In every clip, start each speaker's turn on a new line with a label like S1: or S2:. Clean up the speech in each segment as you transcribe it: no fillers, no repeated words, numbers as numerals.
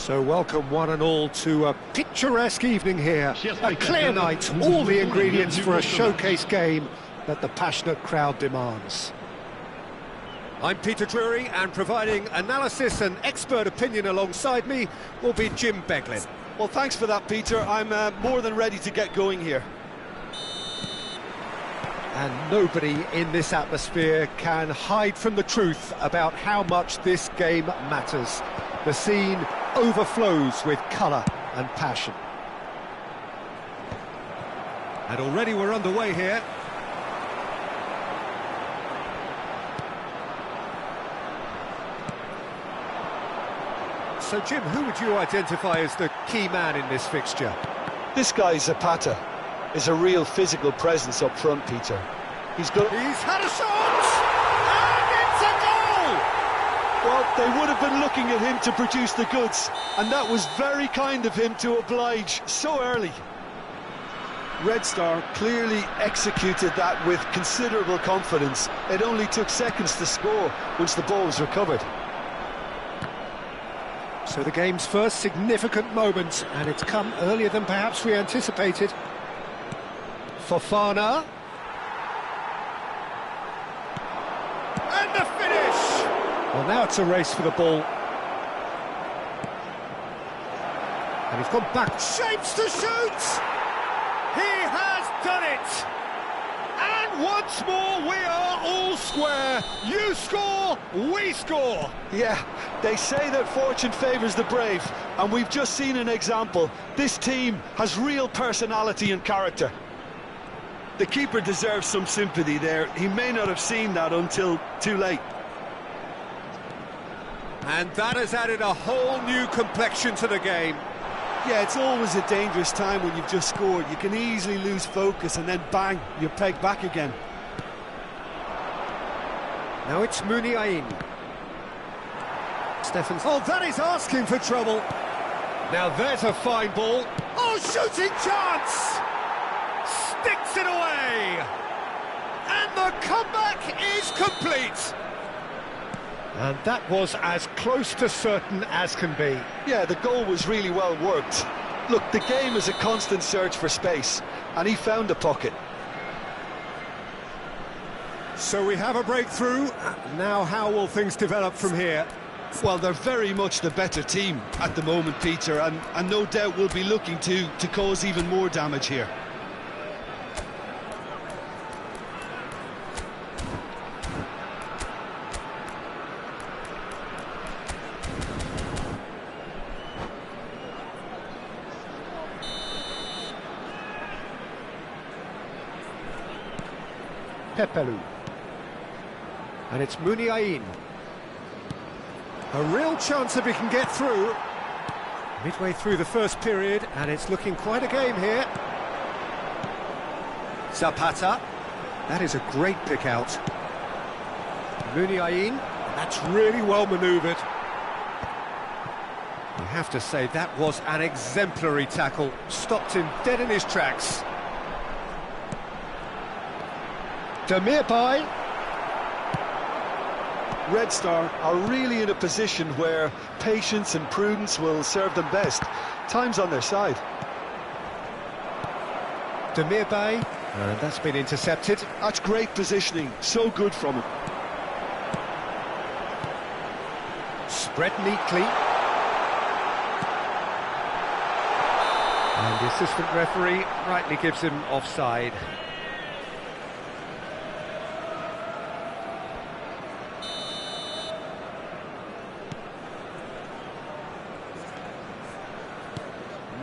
S1: So welcome one and all to a picturesque evening here. A clear night, all the ingredients for a showcase game that the passionate crowd demands. I'm Peter Drury, and providing analysis and expert opinion alongside me will be Jim Beglin.
S2: Well, thanks for that, Peter. I'm more than ready to get going here.
S1: And nobody in this atmosphere can hide from the truth about how much this game matters. The scene overflows with colour and passion. And already we're underway here. So, Jim, who would you identify as the key man in this fixture?
S2: This guy, Zapata, is a real physical presence up front, Peter. He's
S1: had a shot! And it's a goal!
S2: Well, they would have been looking at him to produce the goods, and that was very kind of him to oblige so early. Red Star clearly executed that with considerable confidence. It only took seconds to score once the ball was recovered.
S1: So the game's first significant moment, and it's come earlier than perhaps we anticipated. Fofana. And the finish! Well, now it's a race for the ball. And he's gone back. Shapes to shoot! He has done it! And once more we are all square. You score, we score.
S2: Yeah, they say that fortune favours the brave, and we've just seen an example. This team has real personality and character. The keeper deserves some sympathy there. He may not have seen that until too late.
S1: And that has added a whole new complexion to the game.
S2: Yeah, it's always a dangerous time when you've just scored. You can easily lose focus and then bang, you're pegged back again.
S1: Now it's Muniain. Stephens. Oh, that is asking for trouble. Now there's a fine ball. Oh, shooting chance! Sticks it away! And the comeback is complete! And that was as close to certain as can be.
S2: Yeah, the goal was really well worked. Look, the game is a constant search for space, and he found a pocket.
S1: So we have a breakthrough. Now how will things develop from here?
S2: Well, they're very much the better team at the moment, Peter, and no doubt will be looking to cause even more damage here.
S1: Pepelu. And it's Muniain. A real chance if he can get through. Midway through the first period, and it's looking quite a game here. Zapata. That is a great pick out. Muniain. That's really well manoeuvred. You have to say that was an exemplary tackle. Stopped him dead in his tracks. Demirbay.
S2: Red Star are really in a position where patience and prudence will serve them best. Time's on their side.
S1: Demirbay, and that's been intercepted.
S2: That's great positioning, so good from him.
S1: Spread neatly. And the assistant referee rightly gives him offside.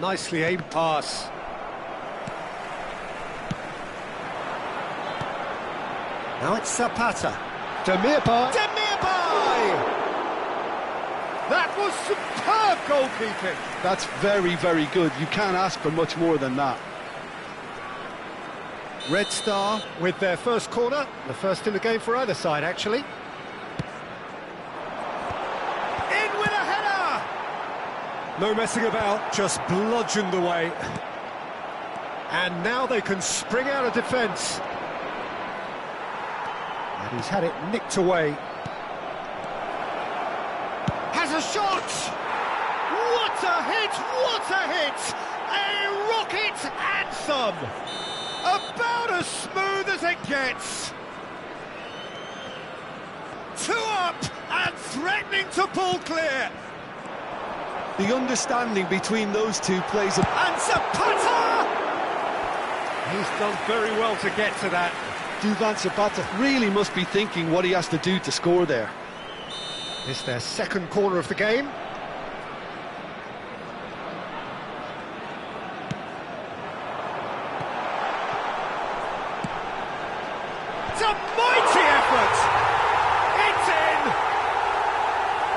S1: Nicely aimed pass. Now it's Zapata. Demirbay. That was superb goalkeeping.
S2: That's very, very good. You can't ask for much more than that.
S1: Red Star with their first corner. The first in the game for either side, actually. No messing about, just bludgeoned away. And now they can spring out of defence. And he's had it nicked away. Has a shot! What a hit! What a hit! A rocket anthem! About as smooth as it gets. 2 up and threatening to pull clear.
S2: The understanding between those two plays a...
S1: And Zapata! He's done very well to get to that.
S2: Duvan Zapata really must be thinking what he has to do to score there.
S1: It's their second corner of the game. It's a mighty effort! It's in!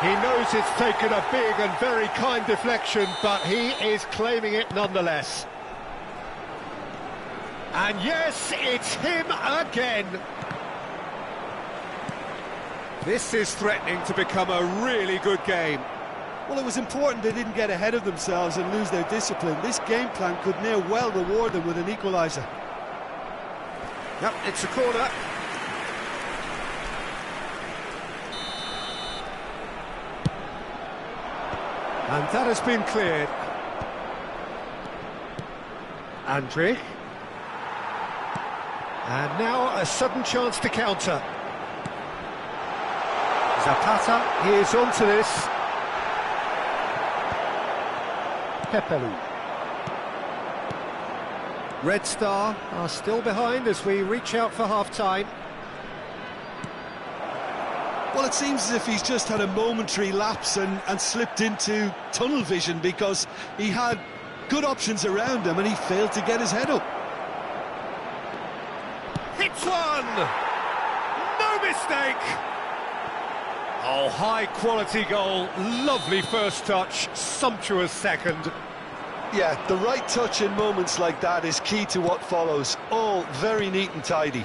S1: He knows it's taken a big and very kind deflection, but he is claiming it nonetheless. And yes, it's him again. This is threatening to become a really good game.
S2: Well, it was important they didn't get ahead of themselves and lose their discipline. This game plan could now well reward them with an equaliser.
S1: Yep, it's a corner. And that has been cleared. Andrich. And now a sudden chance to counter. Zapata, he is on to this. Pepelu. Red Star are still behind as we reach out for half-time.
S2: Well, it seems as if he's just had a momentary lapse and slipped into tunnel vision, because he had good options around him and he failed to get his head up.
S1: Hits one! No mistake! Oh, high-quality goal, lovely first touch, sumptuous second.
S2: Yeah, the right touch in moments like that is key to what follows. All very neat and tidy.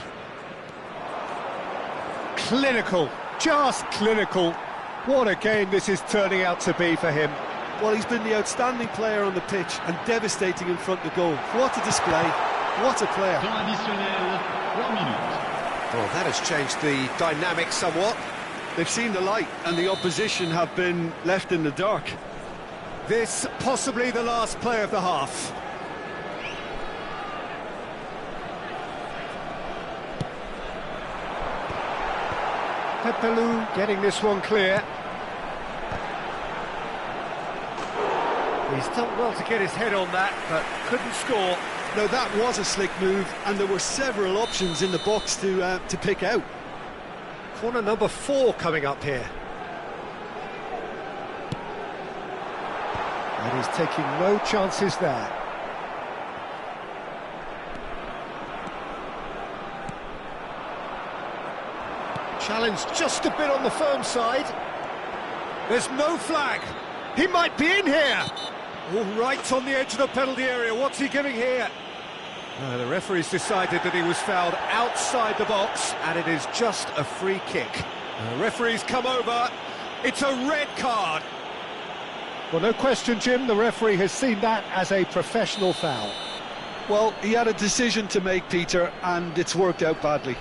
S1: Clinical, just clinical. What a game this is turning out to be for him.
S2: Well, he's been the outstanding player on the pitch and devastating in front of goal. What a display, what a player.
S1: Well, that has changed the dynamic somewhat.
S2: They've seen the light and the opposition have been left in the dark.
S1: This possibly the last play of the half. Pepelu getting this one clear. He's done well to get his head on that, but couldn't score.
S2: No, that was a slick move, and there were several options in the box to pick out.
S1: Corner number 4 coming up here. And he's taking no chances there. Challenge just a bit on the firm side. There's no flag. He might be in here. All right on the edge of the penalty area. What's he giving here? The referee's decided that he was fouled outside the box, and it is just a free kick. The referee's come over. It's a red card. Well, no question, Jim, the referee has seen that as a professional foul.
S2: Well, he had a decision to make, Peter, and it's worked out badly.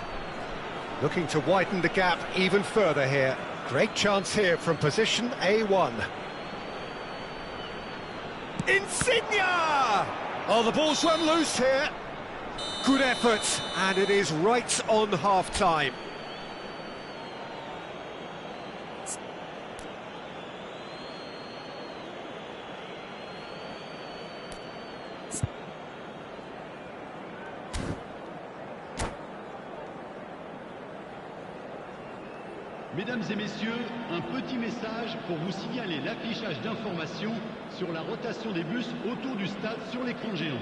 S1: Looking to widen the gap even further here. Great chance here from position A1. Insigne! Oh, the ball's run loose here. Good effort, and it is right on half-time.
S3: Mesdames et messieurs, un petit message pour vous signaler l'affichage d'informations sur la rotation des bus autour du stade sur l'écran géant.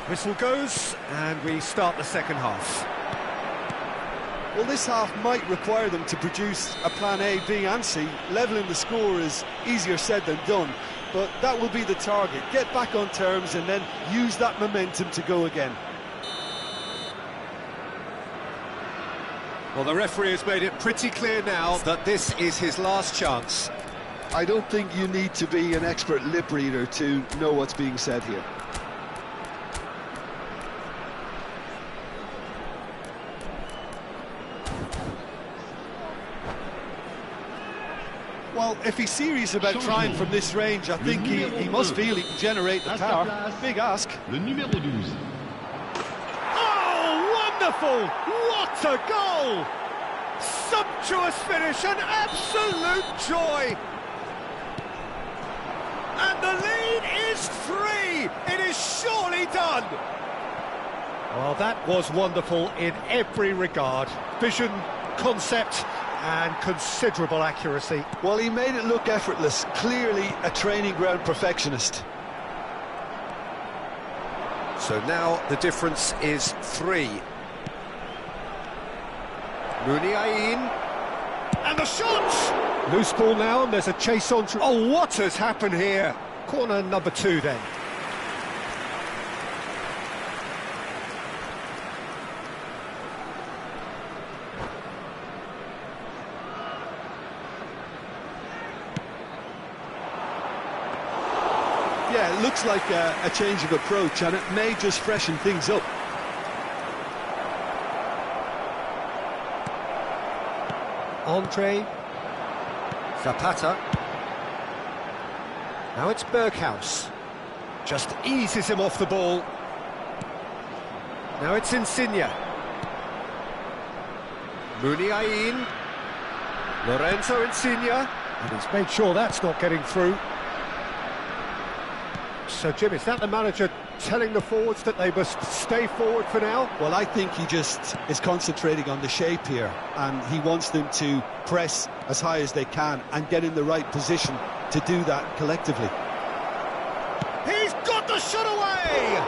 S1: Whistle goes, and we start the second half.
S2: Well, this half might require them to produce a plan A, B and C. Levelling the score is easier said than done, but that will be the target. Get back on terms and then use that momentum to go again.
S1: Well, the referee has made it pretty clear now that this is his last chance.
S2: I don't think you need to be an expert lip reader to know what's being said here. Well, if he's serious about trying from this range, I think he must feel he can generate the power. Big ask.
S3: Le numéro 12.
S1: Oh, wonderful! What a goal! Sumptuous finish, an absolute joy! And the lead is 3! It is surely done! Well, that was wonderful in every regard. Vision, concept, and considerable accuracy.
S2: Well, he made it look effortless. Clearly a training ground perfectionist.
S1: So now the difference is 3. Muniain. And the shot! Loose ball now, and there's a chase on through. Oh, what has happened here? Corner number 2 then.
S2: Yeah, it looks like a change of approach, and it may just freshen things up.
S1: Andre. Zapata. Now it's Berghaus. Just eases him off the ball. Now it's Insigne. Muniain. Lorenzo Insigne. And he's made sure that's not getting through. So, Jim, is that the manager telling the forwards that they must stay forward for now?
S2: Well, I think he just is concentrating on the shape here, and he wants them to press as high as they can and get in the right position to do that collectively.
S1: He's got the shot away!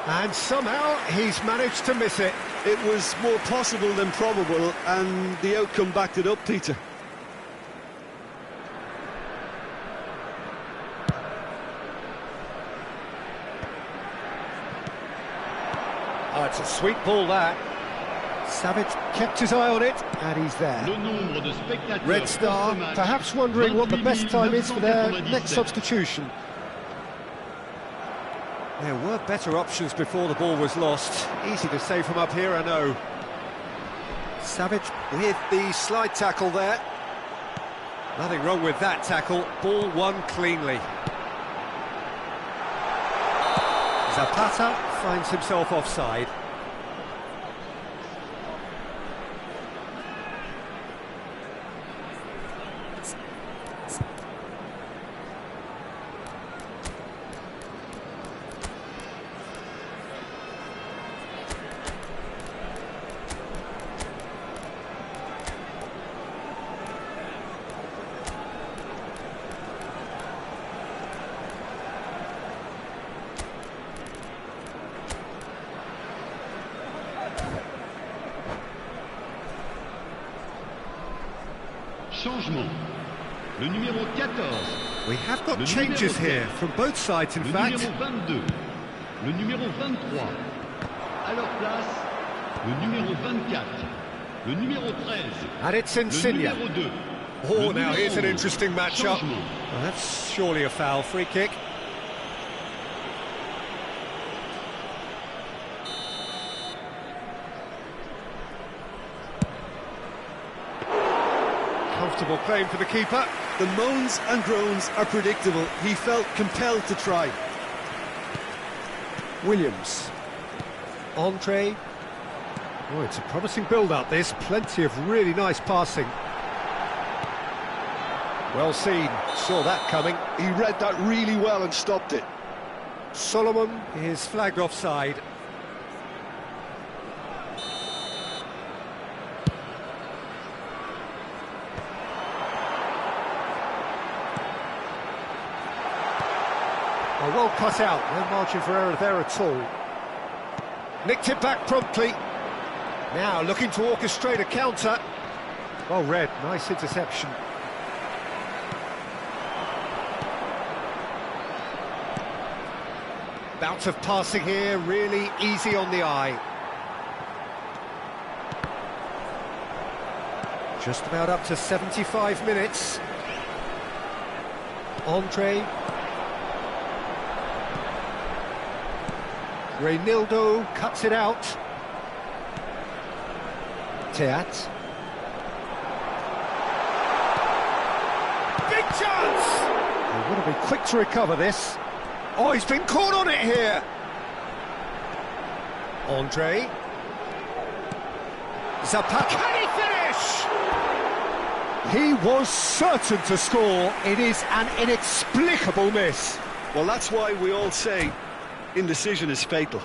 S1: And somehow he's managed to miss it.
S2: It was more possible than probable, and the outcome backed it up, Peter.
S1: Oh, it's a sweet ball, that. Savage kept his eye on it, and he's there.
S3: Le nombre de spectateurs
S1: Red Star,
S3: pour ce match,
S1: perhaps wondering what the best time is for their
S3: 28
S1: next substitution. There were better options before the ball was lost. Easy to say from up here, I know. Savage with the slide tackle there. Nothing wrong with that tackle. Ball won cleanly. Zapata finds himself offside.
S3: Changement. Le numéro 14.
S1: We have got changes here from both sides, in fact.
S3: Le numéro 22. Le numéro 23. À leur place, le numéro 24. Le numéro 13.
S1: And it's Insigne.
S3: Le numéro 2.
S1: Oh, now here's an interesting matchup.
S3: Changement.
S1: Well, that's surely a foul. Free kick. Comfortable claim for the keeper.
S2: The moans and groans are predictable. He felt compelled to try.
S1: Williams. Andre. Oh, it's a promising build-up, this. Plenty of really nice passing. Well seen. Saw that coming.
S2: He read that really well and stopped it.
S1: Solomon is flagged offside. Oh, well cut out, no margin for error there at all. Nicked it back promptly. Now looking to orchestrate a counter. Well read, nice interception. Bout of passing here, really easy on the eye. Just about up to 75 minutes. Andre. Reynildo cuts it out. Teat. Big chance! They want to be quick to recover this. Oh, he's been caught on it here. Andre. Zapata. Can he finish? He was certain to score. It is an inexplicable miss.
S2: Well, that's why we all say indecision is fatal.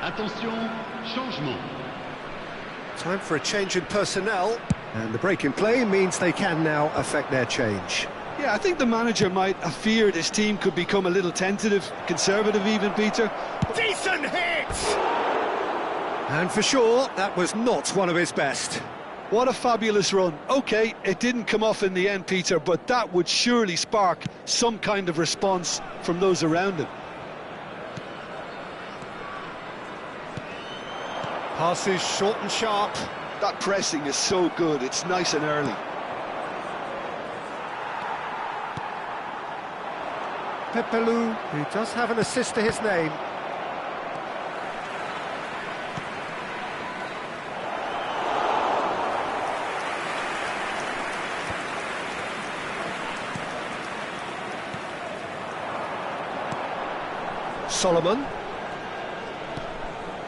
S3: Attention, changement.
S1: Time for a change in personnel, and the break in play means they can now affect their change.
S2: Yeah, I think the manager might have feared his team could become a little tentative, conservative even, Peter.
S1: Decent hit! And for sure, that was not one of his best.
S2: What a fabulous run. OK, it didn't come off in the end, Peter, but that would surely spark some kind of response from those around him.
S1: Passes short and sharp.
S2: That pressing is so good, it's nice and early.
S1: Pepelu, who does have an assist to his name. Solomon.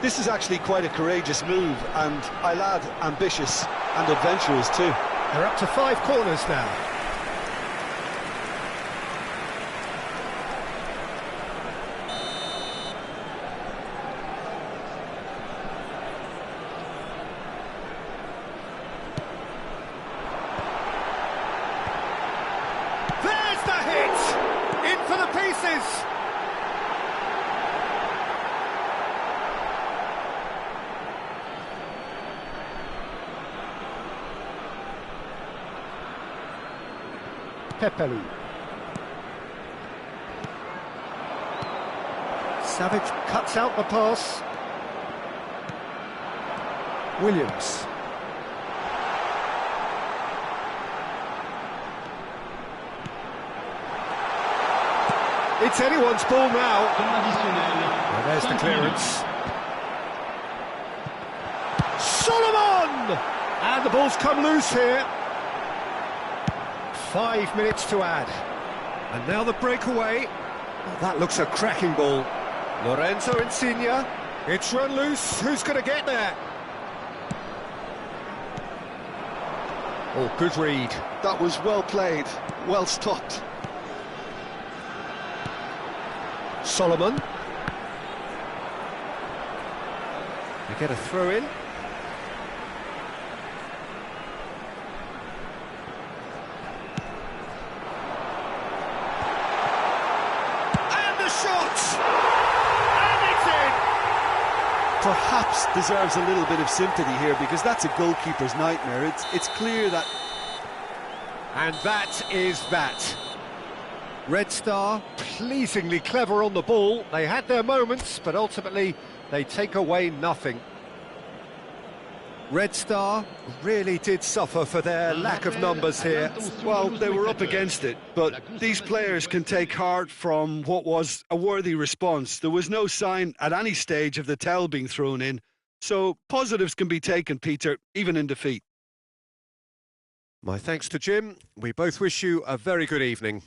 S2: This is actually quite a courageous move, and I'll add ambitious and adventurous too.
S1: They're up to 5 corners now. There's the hit! In for the pieces! Pepelu. Savage cuts out the pass. Williams. It's anyone's ball now. Well, there's the clearance. Solomon! And the ball's come loose here. 5 minutes to add. And now the breakaway. Oh, that looks a cracking ball. Lorenzo Insigne. It's run loose. Who's going to get there? Oh, good read.
S2: That was well played, well stopped.
S1: Solomon. They get a throw in.
S2: Perhaps deserves a little bit of sympathy here, because that's a goalkeeper's nightmare. It's clear that...
S1: And that is that. Red Star, pleasingly clever on the ball. They had their moments, but ultimately they take away nothing. Red Star really did suffer for their lack of numbers here.
S2: Well, they were up against it, but these players can take heart from what was a worthy response. There was no sign at any stage of the towel being thrown in, so positives can be taken, Peter, even in defeat.
S1: My thanks to Jim. We both wish you a very good evening.